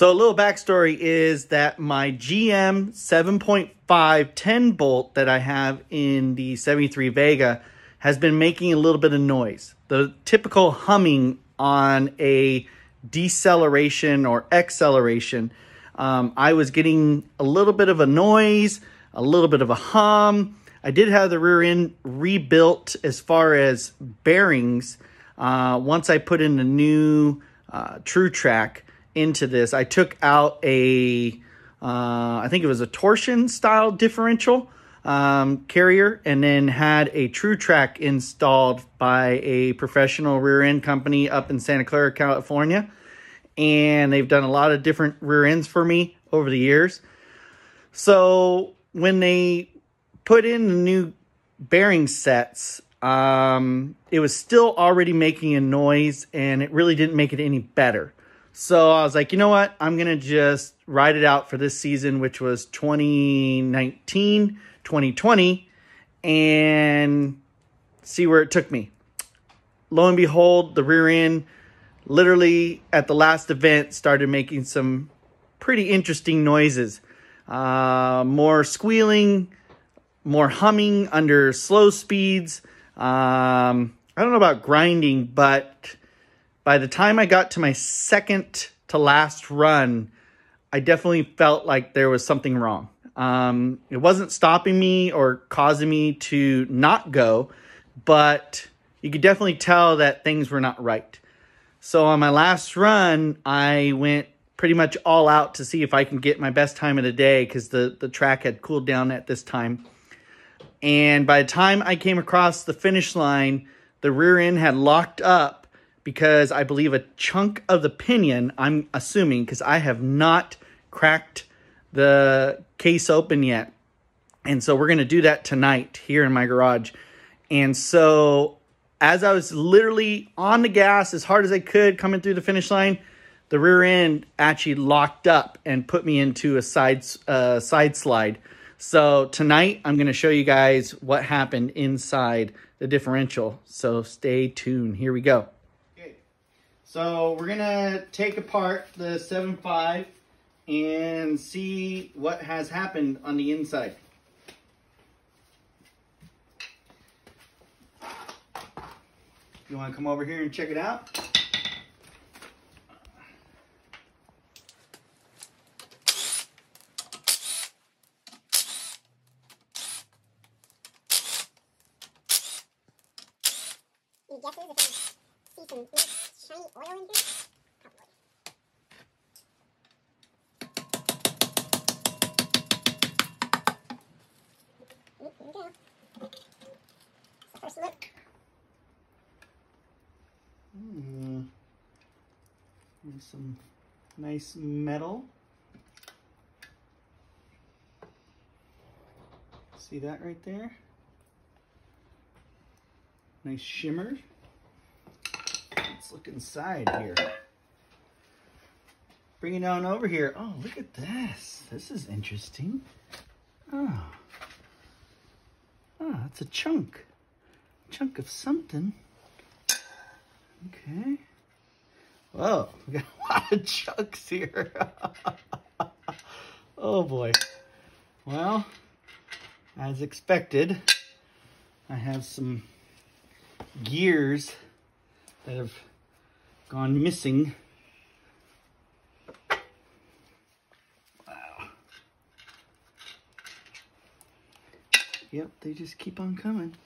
So a little backstory is that my GM 7.5 10 bolt that I have in the 73 Vega has been making a little bit of noise. The typical humming on a deceleration or acceleration. I was getting a little bit of a noise, a little bit of a hum. I did have the rear end rebuilt as far as bearings. Once I put in the new True Track into this, I took out a, I think it was a torsion style differential carrier, and then had a True Track installed by a professional rear end company up in Santa Clara, California. And they've done a lot of different rear ends for me over the years. So when they put in the new bearing sets, it was still already making a noise, and it really didn't make it any better. So I was like, you know what? I'm going to just ride it out for this season, which was 2019, 2020, and see where it took me. Lo and behold, the rear end, literally at the last event, started making some pretty interesting noises. More squealing, more humming under slow speeds. I don't know about grinding, but by the time I got to my second to last run, I definitely felt like there was something wrong. It wasn't stopping me or causing me to not go, but you could definitely tell that things were not right. So on my last run, I went pretty much all out to see if I can get my best time of the day, because the track had cooled down at this time. And by the time I came across the finish line, the rear end had locked up because I believe a chunk of the pinion, I'm assuming, because I have not cracked the case open yet. And so we're going to do that tonight here in my garage. And so as I was literally on the gas as hard as I could coming through the finish line, the rear end actually locked up and put me into a side slide. So tonight I'm going to show you guys what happened inside the differential. So stay tuned. Here we go. Okay. So we're going to take apart the 7.5 and see what has happened on the inside. You want to come over here and check it out? Any guesses if you see some nice shiny oil in here? Probably. Here we go. First look. There's some nice metal. See that right there? Nice shimmer. Let's look inside here. Bring it on over here. Oh, look at this. This is interesting. Oh, that's a chunk. Chunk of something. Okay. Whoa, we got a lot of chunks here. Oh boy. Well, as expected, I have some gears that have gone missing. Wow. Yep, they just keep on coming.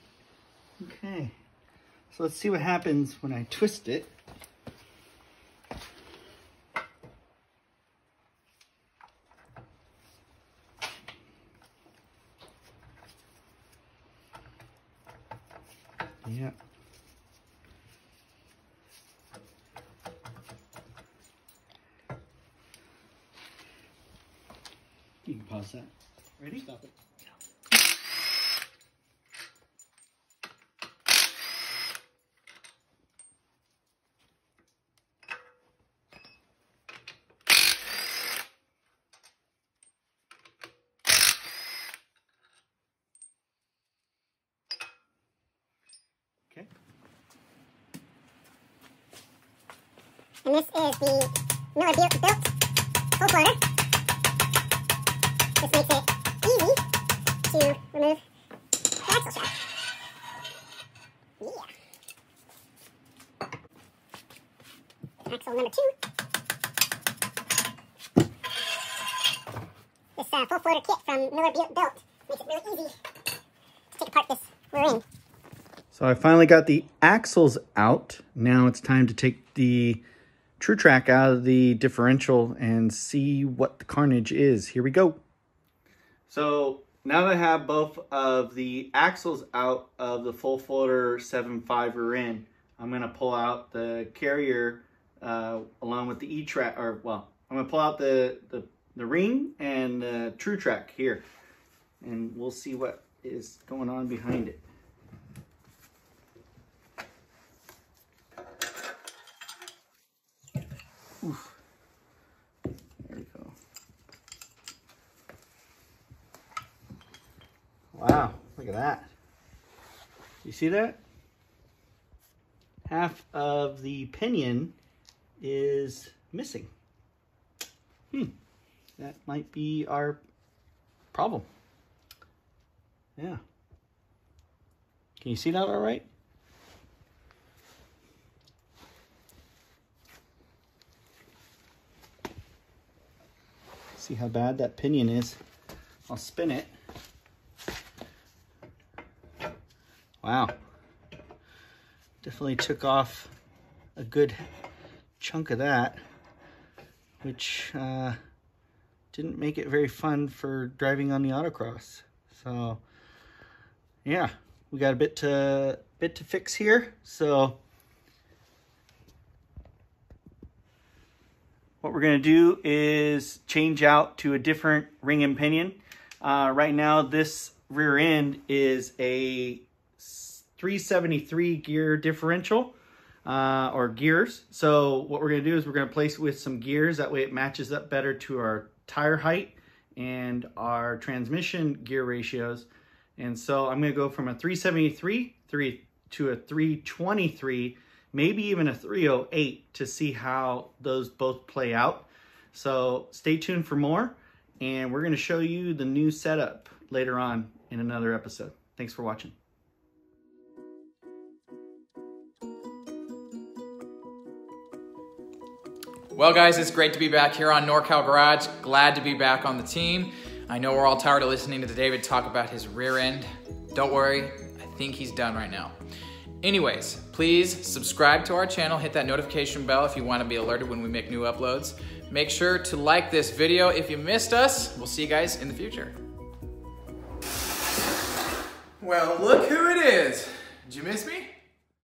Okay. So let's see what happens when I twist it. Yeah. You can pause that. Ready? Stop it. Okay. And this is the Miller built full floater. This makes it easy to remove the axle shaft. Yeah. Axle number 2. This full floater kit from Miller Built makes it really easy to take apart this rear end. So I finally got the axles out. Now it's time to take the True Track out of the differential and see what the carnage is. Here we go. So now that I have both of the axles out of the full floater 7.5 rear end, I'm going to pull out the carrier along with the E-Track, or well, I'm going to pull out the ring and the True Track here, and we'll see what is going on behind it. Oof. There we go. Wow, look at that. You see that? Half of the pinion is missing. That might be our problem. Yeah. Can you see that all right? See how bad that pinion is. I'll spin it. Wow. Definitely took off a good chunk of that, which didn't make it very fun for driving on the autocross. So yeah, we got a bit to fix here. So what we're going to do is change out to a different ring and pinion. Right now, this rear end is a 373 gear differential, or gears. So what we're going to do is we're going to place it with some gears. That way it matches up better to our tire height and our transmission gear ratios. And so I'm going to go from a 373 to a 323, maybe even a 308 to see how those both play out. So stay tuned for more, and we're going to show you the new setup later on in another episode. Thanks for watching. Well guys, it's great to be back here on Norcal Garage. Glad to be back on the team. I know we're all tired of listening to David talk about his rear end. Don't worry, I think he's done right now. Anyways, please subscribe to our channel, hit that notification bell if you want to be alerted when we make new uploads. Make sure to like this video if you missed us. We'll see you guys in the future. Well, look who it is. Did you miss me?